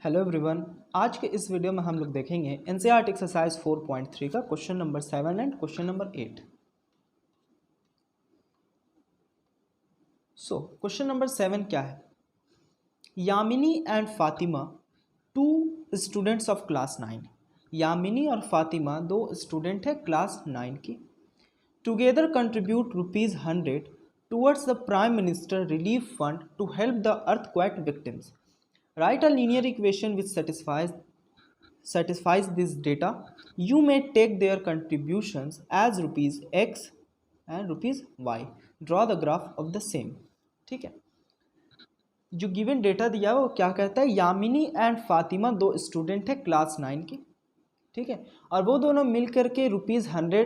Hello everyone. आज के इस वीडियो में हम लोग देखेंगे एनसीईआरटी एक्सरसाइज 4.3 का question number 7 and question number 8। Question number 7 क्या है? Yamini and Fatima, two students of class 9। Yamini और फातिमा दो स्टूडेंट है क्लास 9 की। Together contribute ₹100 towards the prime minister relief fund to help the earthquake victims. Write a linear equation which satisfies this data. You may take their contributions as rupees x and rupees y. Draw the graph of the same. ठीक है, जो given data दिया है वो क्या कहता है? Yamini and Fatima दो स्टूडेंट है क्लास 9 की, ठीक है, और वो दोनों मिल करके ₹100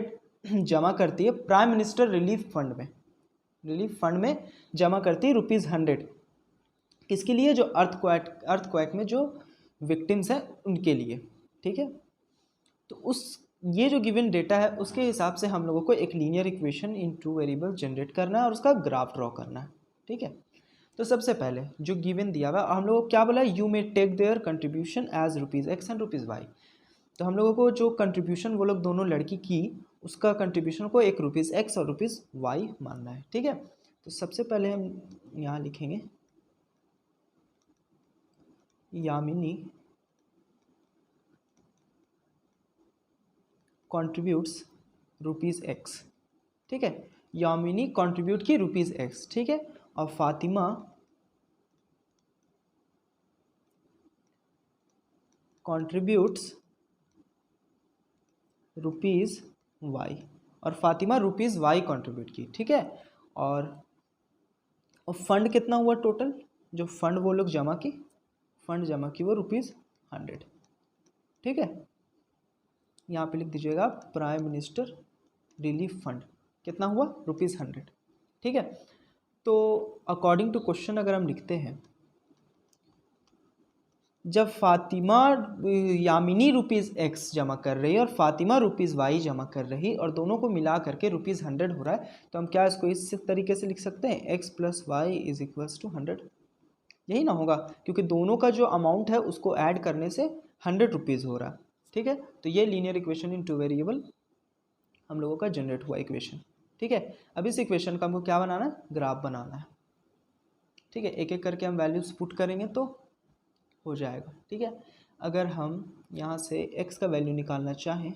जमा करती है प्राइम मिनिस्टर रिलीफ फंड में जमा करती है ₹100। किसके लिए? जो अर्थक्वेक में जो विक्टिम्स हैं उनके लिए, ठीक है। तो ये जो गिवन डेटा है उसके हिसाब से हम लोगों को एक linear equation in two variable generate करना है और उसका ग्राफ ड्रॉ करना है, ठीक है। तो सबसे पहले जो गिवन दिया हुआ हम लोगों को क्या बोला है? You may take their contribution as ₹x and ₹y। तो हम लोगों को जो कंट्रीब्यूशन वो लोग दोनों लड़की की उसका कंट्रीब्यूशन को एक ₹x और ₹y मानना है, ठीक है। तो सबसे पहले हम यहाँ लिखेंगे यामिनी कंट्रीब्यूट्स ₹x, ठीक है। यामिनी कंट्रीब्यूट की ₹x, ठीक है, और फातिमा कंट्रीब्यूट्स ₹y, और फातिमा ₹y कंट्रीब्यूट की, ठीक है। और फंड कितना हुआ टोटल? जो फंड वो लोग जमा की वो ₹100, ठीक है। यहाँ पे लिख दीजिएगा प्राइम मिनिस्टर रिलीफ फंड कितना हुआ? ₹100, ठीक है। तो अकॉर्डिंग टू क्वेश्चन अगर हम लिखते हैं, जब फातिमा यामिनी ₹x जमा कर रही है और फातिमा ₹y जमा कर रही और दोनों को मिला करके ₹100 हो रहा है, तो हम क्या इसको इस तरीके से लिख सकते हैं? x + y = 100। यही ना होगा, क्योंकि दोनों का जो अमाउंट है उसको ऐड करने से ₹100 हो रहा है, ठीक है। तो ये linear equation in two variable हम लोगों का जनरेट हुआ इक्वेशन, ठीक है। अब इस इक्वेशन का हमको क्या बनाना है? ग्राफ बनाना है, ठीक है। एक एक करके हम वैल्यूज पुट करेंगे तो हो जाएगा, ठीक है। अगर हम यहाँ से x का वैल्यू निकालना चाहें,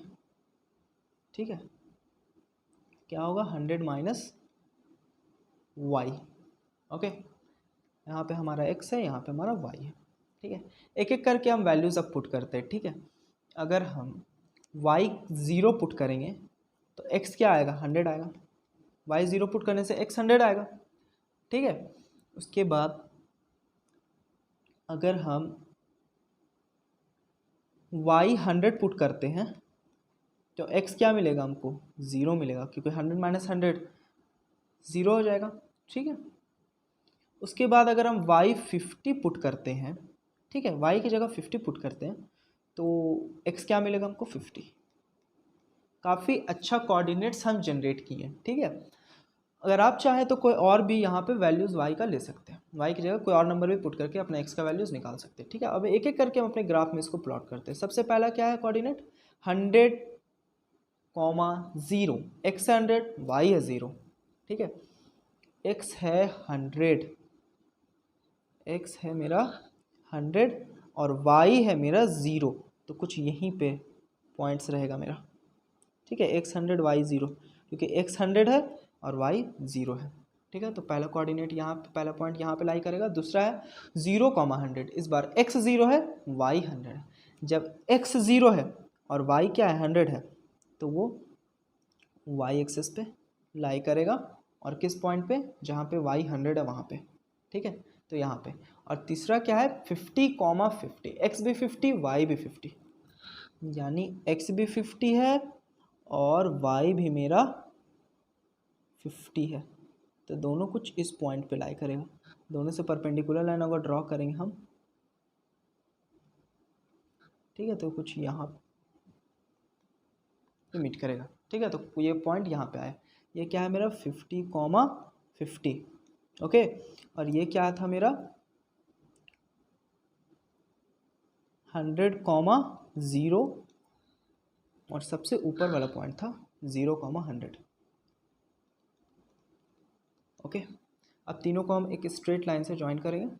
ठीक है, क्या होगा? 100 माइनस y, ओके। यहाँ पे हमारा x है, यहाँ पे हमारा y है, ठीक है। एक एक करके हम वैल्यूज अब पुट करते हैं, ठीक है। अगर हम y 0 पुट करेंगे तो x क्या आएगा? 100 आएगा। y 0 पुट करने से x 100 आएगा, ठीक है। उसके बाद अगर हम y 100 पुट करते हैं तो x क्या मिलेगा हमको? 0 मिलेगा, क्योंकि 100 माइनस 100 0 हो जाएगा, ठीक है। उसके बाद अगर हम y 50 पुट करते हैं, ठीक है, y की जगह 50 पुट करते हैं तो x क्या मिलेगा हमको? 50। काफ़ी अच्छा कोऑर्डिनेट्स हम जनरेट किए, ठीक है। अगर आप चाहें तो कोई और भी यहाँ पे वैल्यूज़ y का ले सकते हैं, y की जगह कोई और नंबर भी पुट करके अपना x का वैल्यूज़ निकाल सकते हैं, ठीक है। अब एक एक करके हम अपने ग्राफ में इसको प्लॉट करते हैं। सबसे पहला क्या है कोऑर्डिनेट? 100, 0, x है 100, y है 0, ठीक है। x है 100, x है मेरा 100 और y है मेरा 0, तो कुछ यहीं पे पॉइंट्स रहेगा मेरा, ठीक है। x 100 y 0, क्योंकि x 100 है और y 0 है, ठीक है। तो पहला कोऑर्डिनेट यहाँ पे, पहला पॉइंट यहाँ पे लाई करेगा। दूसरा है 0, 100। इस बार x 0 है, y 100 है। जब x 0 है और y क्या है? 100 है, तो वो y एक्सिस पे लाई करेगा, और किस पॉइंट पे? जहाँ पे y 100 है वहाँ पे, ठीक है। तो यहाँ पे। और तीसरा क्या है? 50, 50, x भी 50, y भी 50, यानी x भी 50 है और y भी मेरा 50 है। तो दोनों कुछ इस पॉइंट पे लाई करेगा। दोनों से परपेंडिकुलर लाइन अगर ड्रॉ करेंगे हम, ठीक है, तो कुछ यहाँ पे मीट करेगा, ठीक है। तो ये पॉइंट यहाँ पे आया। ये क्या है मेरा? 50, 50, ओके। और ये क्या था मेरा? 100,0 और सबसे ऊपर वाला पॉइंट था 0,100। ओके, अब तीनों को हम एक स्ट्रेट लाइन से ज्वाइन करेंगे।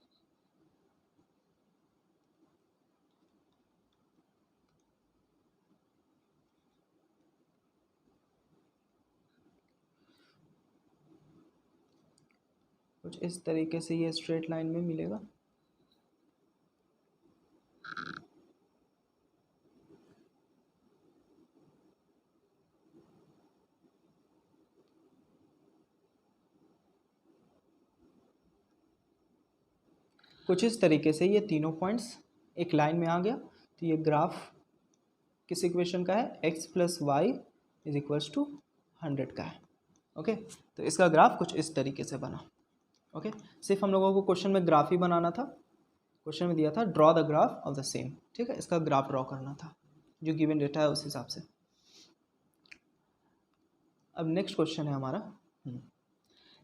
कुछ इस तरीके से ये स्ट्रेट लाइन में मिलेगा। कुछ इस तरीके से ये तीनों पॉइंट्स एक लाइन में आ गया। तो ये ग्राफ किस इक्वेशन का है, x + y = 100 का है। ओके, तो इसका ग्राफ कुछ इस तरीके से बना। ओके, सिर्फ हम लोगों को क्वेश्चन में ग्राफ ही बनाना था। क्वेश्चन में दिया था draw the graph of the same, ठीक है, इसका ग्राफ ड्रॉ करना था जो गिवन डेटा है उस हिसाब से। अब नेक्स्ट क्वेश्चन है हमारा,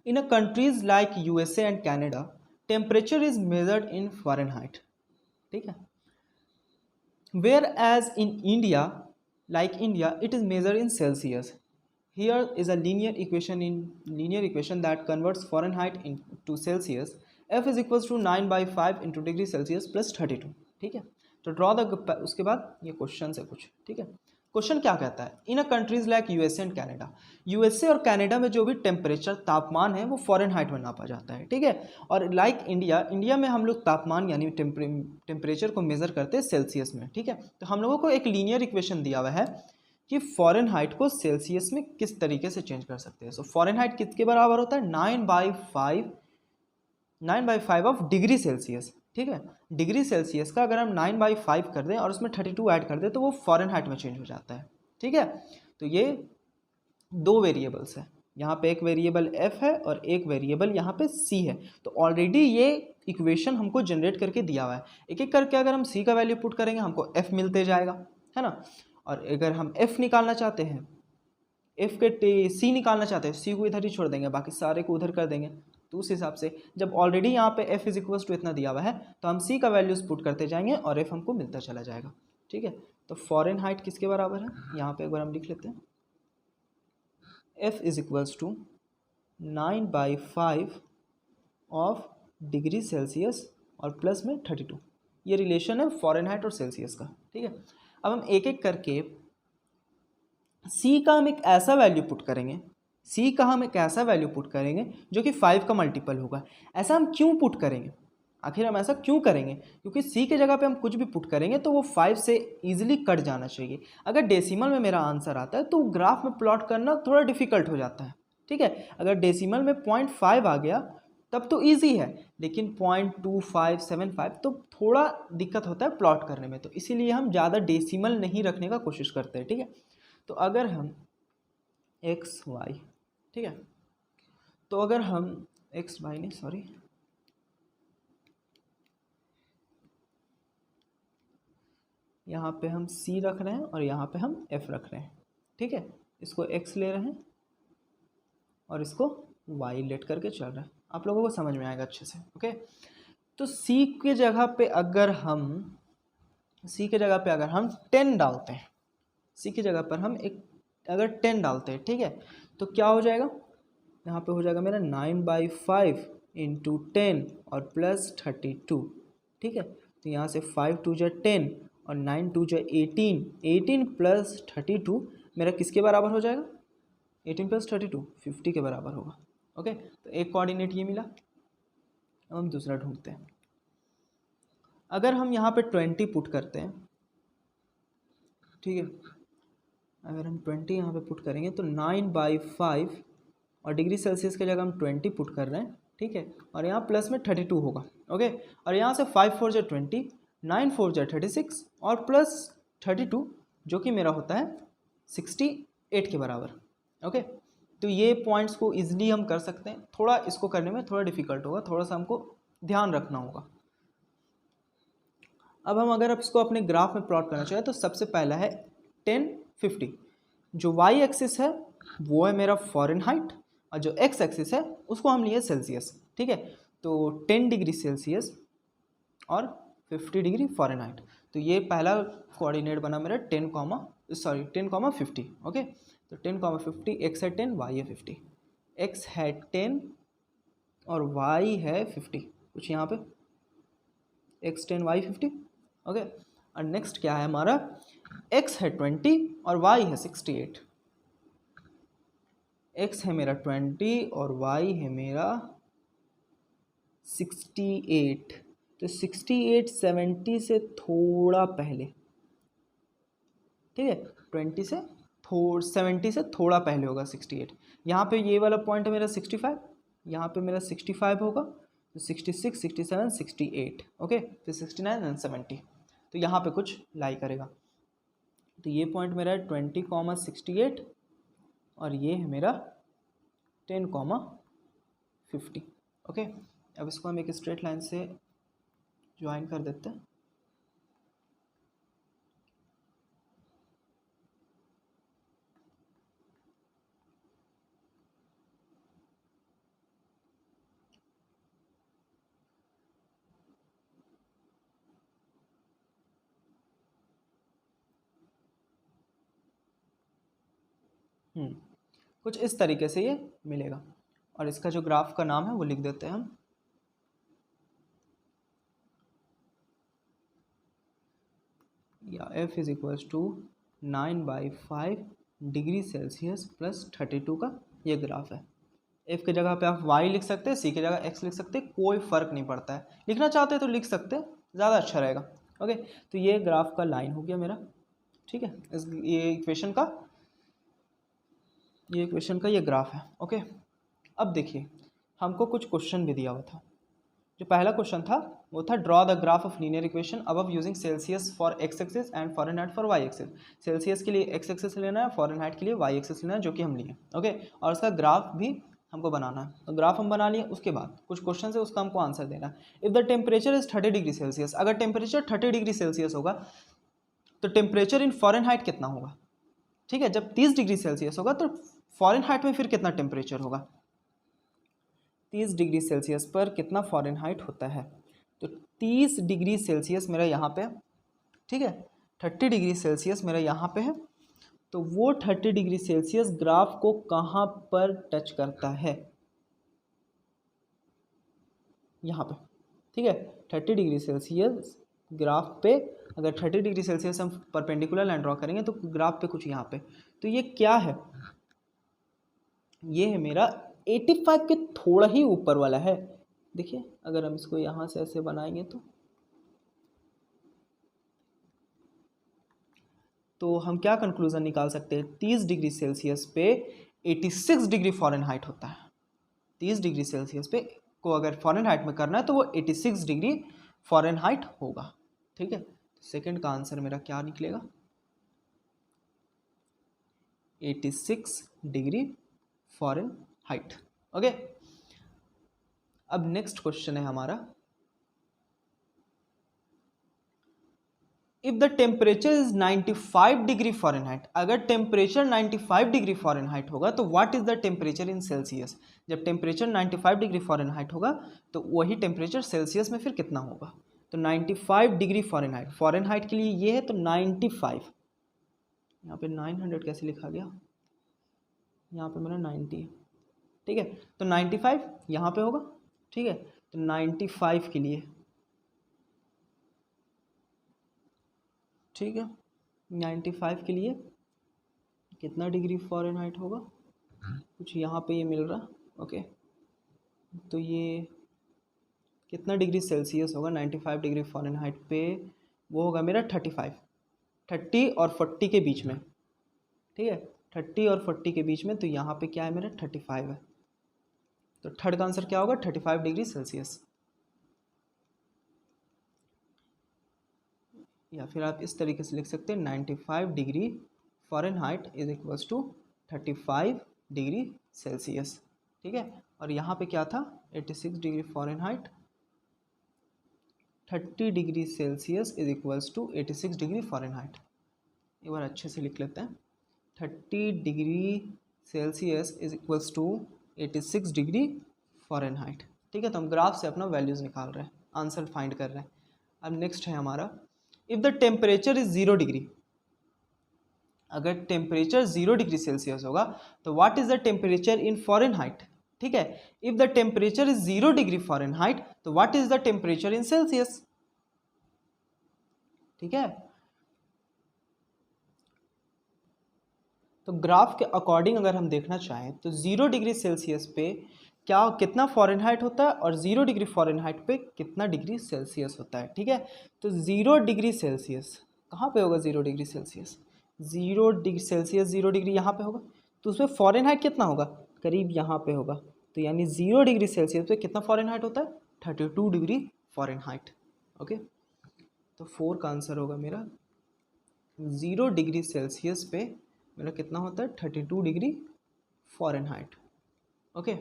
in a countries like USA and Canada temperature is measured in Fahrenheit, ठीक है, where as in India like India it is measured in Celsius. Here is a linear equation that converts Fahrenheit into Celsius. F is equals to 9/5 into degree Celsius plus 32, ठीक है। तो draw the, उसके बाद ये question है कुछ, ठीक है। क्वेश्चन क्या कहता है, in a countries like USA and Canada, USA और कनाडा में जो भी टेम्परेचर तापमान है वो फ़ारेनहाइट में नापा जाता है, ठीक है। और लाइक इंडिया में हम लोग तापमान यानी टेम्परेचर को मेज़र करते हैं सेल्सियस में, ठीक है। तो हम लोगों को एक लीनियर इक्वेशन दिया हुआ है कि फ़ारेनहाइट को सेल्सियस में किस तरीके से चेंज कर सकते हैं। सो फ़ारेनहाइट किसके बराबर होता है, 9/5 ऑफ डिग्री सेल्सियस, ठीक है। डिग्री सेल्सियस का अगर हम 9/5 कर दें और उसमें 32 ऐड कर दें तो वो फ़ारेनहाइट में चेंज हो जाता है, ठीक है। तो ये दो वेरिएबल्स है, यहाँ पे एक वेरिएबल f है और एक वेरिएबल यहाँ पे c है। तो ऑलरेडी ये इक्वेशन हमको जनरेट करके दिया हुआ है। एक एक करके अगर हम c का वैल्यू पुट करेंगे हमको f मिलते जाएगा, है ना। और अगर हम f निकालना चाहते हैं, f के c निकालना चाहते हैं, c को इधर ही छोड़ देंगे, बाकी सारे को उधर कर देंगे। तो उस हिसाब से जब ऑलरेडी यहाँ पे f इज इक्वल्स टू इतना दिया हुआ है तो हम c का वैल्यूज पुट करते जाएंगे और f हमको मिलता चला जाएगा, ठीक है। तो फ़ारेनहाइट किसके बराबर है, यहाँ पे एक बार हम लिख लेते हैं, f is equals to 9/5 of degree Celsius और प्लस में 32। ये रिलेशन है फ़ारेनहाइट और सेल्सियस का, ठीक है। अब हम एक एक करके c का हम एक ऐसा वैल्यू पुट करेंगे, c का हम एक ऐसा वैल्यू पुट करेंगे जो कि 5 का मल्टीपल होगा। ऐसा हम क्यों पुट करेंगे, आखिर हम ऐसा क्यों करेंगे, क्योंकि c के जगह पे हम कुछ भी पुट करेंगे तो वो 5 से ईजिली कट जाना चाहिए। अगर डेसिमल में मेरा आंसर आता है तो ग्राफ में प्लॉट करना थोड़ा डिफिकल्ट हो जाता है, ठीक है। अगर डेसिमल में 0.5 आ गया तब तो ईजी है, लेकिन 0.2575 तो थोड़ा दिक्कत होता है प्लॉट करने में। तो इसीलिए हम ज़्यादा डेसिमल नहीं रखने का कोशिश करते हैं, ठीक है। तो अगर हम XY, ठीक है, तो अगर हम XY नहीं सॉरी यहाँ पे हम C रख रहे हैं और यहाँ पे हम F रख रहे हैं, ठीक है। इसको X ले रहे हैं और इसको Y लेट करके चल रहा है, आप लोगों को समझ में आएगा अच्छे से, ओके। तो C के जगह पे अगर हम 10 डालते हैं, C की जगह पर हम अगर 10 डालते हैं, ठीक है, तो क्या हो जाएगा, यहाँ पे हो जाएगा मेरा 9/5 इंटू 10 और प्लस 32, ठीक है। तो यहाँ से 5 2 जा 10 और 9 2 जा 18 प्लस 32 मेरा किसके बराबर हो जाएगा, 18 प्लस 32 50 के बराबर होगा, ओके। तो एक कोऑर्डिनेट ये मिला। अब हम दूसरा ढूंढते हैं। अगर हम यहाँ पे 20 पुट करते हैं, ठीक है, अगर हम 20 यहाँ पे पुट करेंगे तो 9/5 और डिग्री सेल्सियस की जगह हम 20 पुट कर रहे हैं, ठीक है, और यहाँ प्लस में 32 होगा, ओके। और यहाँ से 5 4 जा 20, 9 4 जा 36 और प्लस 32 जो कि मेरा होता है 68 के बराबर, ओके। तो ये पॉइंट्स को ईजिली हम कर सकते हैं, थोड़ा इसको करने में थोड़ा डिफिकल्ट होगा, थोड़ा सा हमको ध्यान रखना होगा। अब हम अगर इसको अपने ग्राफ में प्लॉट करना चाहें तो सबसे पहला है 10 50, जो y एक्सिस है वो है मेरा फ़ारेनहाइट और जो x एक्सिस है उसको हम लिए सेल्सियस, ठीक है। तो 10 डिग्री सेल्सियस और 50 डिग्री फ़ारेनहाइट। तो ये पहला कोऑर्डिनेट बना मेरा 10,50। ओके, तो 10,50 एक्स है 10, वाई है 50। एक्स है 10 और वाई है 50, कुछ यहाँ पे एक्स 10 वाई 50। ओके, और नेक्स्ट क्या है हमारा, एक्स है 20 और वाई है 68। एक्स है मेरा 20 और वाई है मेरा 68। तो 68 70 से थोड़ा पहले, ठीक है, 20 से 70 से थोड़ा पहले होगा 68। यहाँ पे ये वाला पॉइंट है मेरा 65, यहाँ पे मेरा 65 होगा, तो 66 67 68। ओके, फिर 69 एंड 70, तो यहाँ पे कुछ लाई करेगा। तो ये पॉइंट मेरा है 20,68 और ये है मेरा 10,50। ओके, अब इसको हम एक स्ट्रेट लाइन से ज्वाइन कर देते हैं। कुछ इस तरीके से ये मिलेगा, और इसका जो ग्राफ का नाम है वो लिख देते हैं हम। या f is equals to 9/5 degree Celsius plus 32 का ये ग्राफ है। f की जगह पे आप y लिख सकते हैं, c की जगह x लिख सकते हैं, कोई फ़र्क नहीं पड़ता है। लिखना चाहते हैं तो लिख सकते हैं, ज़्यादा अच्छा रहेगा। ओके, तो ये ग्राफ का लाइन हो गया मेरा, ठीक है, ये इक्वेशन का ये ग्राफ है। ओके, अब देखिए हमको कुछ क्वेश्चन भी दिया हुआ था। जो पहला क्वेश्चन था वो था draw the graph of linear equation above using Celsius for X axis and Fahrenheit for Y axis. Celsius के लिए एक्स एक्सिस लेना है, फ़ारेनहाइट के लिए वाई एक्सिस लेना है, जो कि हम लिए। ओके, और उसका ग्राफ भी हमको बनाना है। तो ग्राफ हम बना लिए, उसके बाद कुछ क्वेश्चन है उसका हमको आंसर देना है। If the temperature is 30 degree Celsius, अगर टेम्परेचर 30 डिग्री सेल्सियस होगा तो टेम्परेचर इन फ़ारेनहाइट कितना होगा। ठीक है, जब 30 डिग्री सेल्सियस होगा तो फ़ारेनहाइट में फिर कितना टेम्परेचर होगा, 30 डिग्री सेल्सियस पर कितना फ़ारेनहाइट होता है। तो 30 डिग्री सेल्सियस मेरा यहाँ पे है, ठीक है, 30 डिग्री सेल्सियस मेरा यहाँ पे है। तो वो 30 डिग्री सेल्सियस ग्राफ को कहाँ पर टच करता है, यहाँ पे, ठीक है। 30 डिग्री सेल्सियस ग्राफ पे, अगर 30 डिग्री सेल्सियस हम परपेंडिकुलर लाइन ड्रॉ करेंगे तो ग्राफ पे कुछ यहाँ पे, तो ये क्या है, ये है मेरा 85 के थोड़ा ही ऊपर वाला है। देखिए अगर हम इसको यहाँ से ऐसे बनाएंगे तो हम क्या कंक्लूजन निकाल सकते हैं, 30 डिग्री सेल्सियस पे 86 डिग्री फ़ारेनहाइट होता है। 30 डिग्री सेल्सियस पे को अगर फ़ारेनहाइट में करना है तो वो 86 डिग्री फ़ारेनहाइट होगा, ठीक है। सेकंड का आंसर मेरा क्या निकलेगा, 86 डिग्री फ़ारेनहाइट। ओके, अब नेक्स्ट क्वेश्चन है हमारा, if the temperature is 95 degree Fahrenheit, अगर टेम्परेचर 95 डिग्री फ़ारेनहाइट होगा तो what is the temperature in Celsius. जब टेम्परेचर 95 डिग्री फ़ारेनहाइट होगा तो वही टेम्परेचर सेल्सियस में फिर कितना होगा। तो 95 डिग्री फ़ारेनहाइट, फ़ारेनहाइट के लिए ये है तो 95, यहाँ पे 900 कैसे लिखा गया, यहाँ पे मेरा 90 है, ठीक है। तो 95 यहाँ पे होगा, ठीक है। तो 95 के लिए, ठीक है, 95 के लिए कितना डिग्री फ़ारेनहाइट होगा, कुछ यहाँ पे ये मिल रहा, ओके। तो ये कितना डिग्री सेल्सियस होगा 95 डिग्री फ़ारेनहाइट पे, वो होगा मेरा 35, 30 और 40 के बीच में, ठीक है, 30 और 40 के बीच में। तो यहाँ पे क्या है मेरा 35 है, तो थर्ड का आंसर क्या होगा 35 डिग्री सेल्सियस। या फिर आप इस तरीके से लिख सकते हैं 95 degree Fahrenheit is equals to 35 degree Celsius, ठीक है। और यहाँ पे क्या था 86 degree Fahrenheit, 30 degree Celsius is equals to 86 degree Fahrenheit. एक बार अच्छे से लिख लेते हैं, 30 degree Celsius is equals to 86 degree Fahrenheit, ठीक है। तो हम ग्राफ से अपना वैल्यूज़ निकाल रहे हैं, आंसर फाइंड कर रहे हैं। अब नेक्स्ट है हमारा, if the temperature is 0 degree, अगर टेम्परेचर 0 डिग्री सेल्सियस होगा तो what is the temperature in Fahrenheit. ठीक है, if the temperature is 0 degree Fahrenheit तो what is the temperature in Celsius. ठीक है, तो ग्राफ के अकॉर्डिंग अगर हम देखना चाहें तो 0 डिग्री सेल्सियस पे क्या कितना फॉरेनहाइट होता है और 0 डिग्री फॉरेनहाइट पे कितना डिग्री सेल्सियस होता है। ठीक है, तो 0 डिग्री सेल्सियस कहाँ पे होगा, 0 degree Celsius, 0 degree Celsius 0 degree यहाँ पे होगा, तो उसमें फॉरेनहाइट कितना होगा, करीब यहाँ पे होगा, तो यानी 0 डिग्री सेल्सियस पे कितना फॉरेनहाइट होता है, 32 डिग्री फॉरेनहाइट। ओके, तो 4 का आंसर होगा मेरा 0 डिग्री सेल्सियस पे मेरा कितना होता है, 32 डिग्री फॉरेनहाइट। ओके,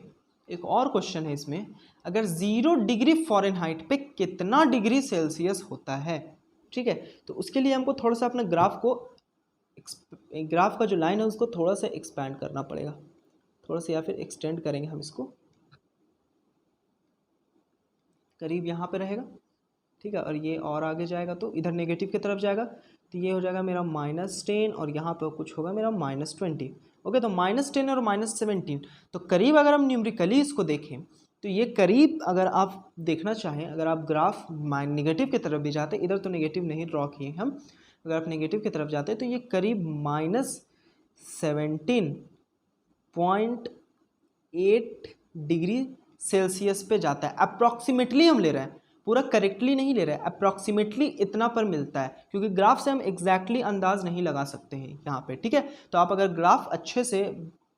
एक और क्वेश्चन है इसमें, अगर 0 डिग्री फॉरेनहाइट पे कितना डिग्री सेल्सियस होता है। ठीक है, तो उसके लिए हमको थोड़ा सा अपने ग्राफ का जो लाइन है उसको थोड़ा सा एक्सपैंड करना पड़ेगा, थोड़ा सा, या फिर एक्सटेंड करेंगे हम इसको, करीब यहाँ पे रहेगा। ठीक है, और ये और आगे जाएगा तो इधर नेगेटिव की तरफ जाएगा, तो ये हो जाएगा मेरा -10 और यहाँ पे कुछ होगा मेरा -20। ओके, तो -10 और -17, तो करीब अगर हम न्यूमेरिकली इसको देखें तो ये करीब, अगर आप देखना चाहें, अगर आप ग्राफ नेगेटिव की तरफ भी जाते, इधर तो नेगेटिव नहीं ड्रॉ किए हम, अगर आप नेगेटिव की तरफ जाते हैं तो ये करीब -17.8 डिग्री सेल्सियस पे जाता है। अप्रॉक्सीमेटली हम ले रहे हैं, पूरा करेक्टली नहीं ले रहे हैं, अप्रॉक्सीमेटली इतना पर मिलता है, क्योंकि ग्राफ से हम एग्जैक्टली अंदाज नहीं लगा सकते हैं यहाँ पे। ठीक है, तो आप अगर ग्राफ अच्छे से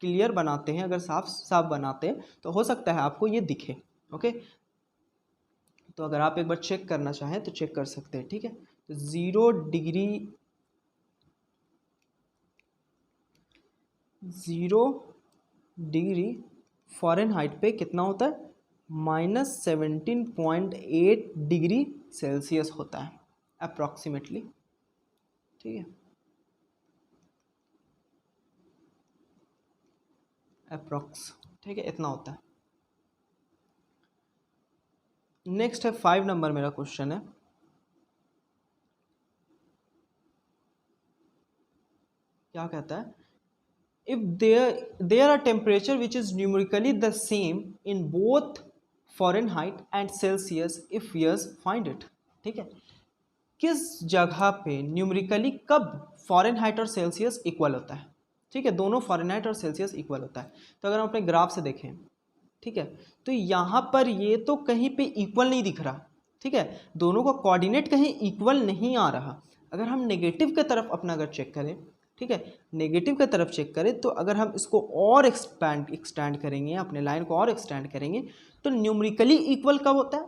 क्लियर बनाते हैं, अगर साफ साफ बनाते हैं तो हो सकता है आपको ये दिखे। ओके, तो अगर आप एक बार चेक करना चाहें तो चेक कर सकते हैं। ठीक है, तो 0 डिग्री फॉरेनहाइट पे कितना होता है, -17.8 डिग्री सेल्सियस होता है अप्रॉक्सीमेटली। ठीक है, अप्रॉक्स, ठीक है, इतना होता है। नेक्स्ट है 5 नंबर मेरा क्वेश्चन है, क्या कहता है, if there are temperature which is numerically the same in both Fahrenheit and Celsius, if yes find it। ठीक है, किस जगह पे न्यूमेरिकली कब फॉरेनहाइट और सेल्सियस इक्वल होता है। ठीक है, दोनों फॉरेनहाइट और सेल्सियस इक्वल होता है। तो अगर हम अपने ग्राफ से देखें, ठीक है, तो यहाँ पर ये तो कहीं पे इक्वल नहीं दिख रहा। ठीक है, दोनों का कोऑर्डिनेट कहीं इक्वल नहीं आ रहा। अगर हम नेगेटिव की तरफ अपना अगर चेक करें, ठीक है, नेगेटिव की तरफ चेक करें, तो अगर हम इसको और एक्सटेंड करेंगे, अपने लाइन को और एक्सटेंड करेंगे, तो न्यूमेरिकली इक्वल कब होता है।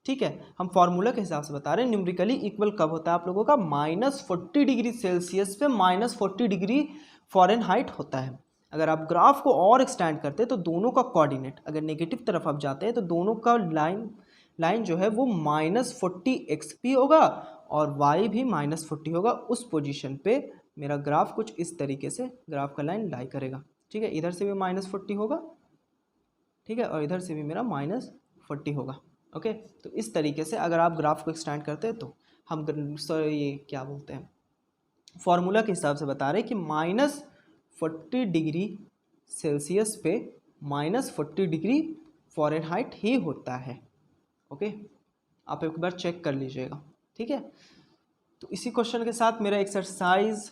ठीक है, हम फॉर्मूला के हिसाब से बता रहे हैं, न्यूमेरिकली इक्वल कब होता है आप लोगों का, -40 डिग्री सेल्सियस पे -40 डिग्री फॉरेनहाइट होता है। अगर आप ग्राफ को और एक्सटेंड करते हैं तो दोनों का कोऑर्डिनेट, अगर नेगेटिव तरफ आप जाते हैं तो दोनों का लाइन जो है वो -40 x भी होगा और y भी -40 होगा। उस पोजीशन पे मेरा ग्राफ कुछ इस तरीके से ग्राफ का लाइन लाई करेगा। ठीक है, इधर से भी -40 होगा, ठीक है, और इधर से भी मेरा -40 होगा। ओके, तो इस तरीके से अगर आप ग्राफ को एक्सटेंड करते हैं तो हम ये क्या बोलते हैं, फॉर्मूला के हिसाब से बता रहे हैं कि -40 डिग्री सेल्सियस पे -40 डिग्री फॉरेनहाइट ही होता है। ओके, आप एक बार चेक कर लीजिएगा। ठीक है, तो इसी क्वेश्चन के साथ मेरा एक्सरसाइज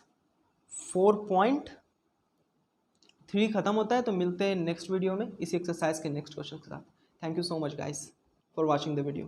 4.3 खत्म होता है। तो मिलते हैं नेक्स्ट वीडियो में इसी एक्सरसाइज के नेक्स्ट क्वेश्चन के साथ। Thank you so much guys for watching the video.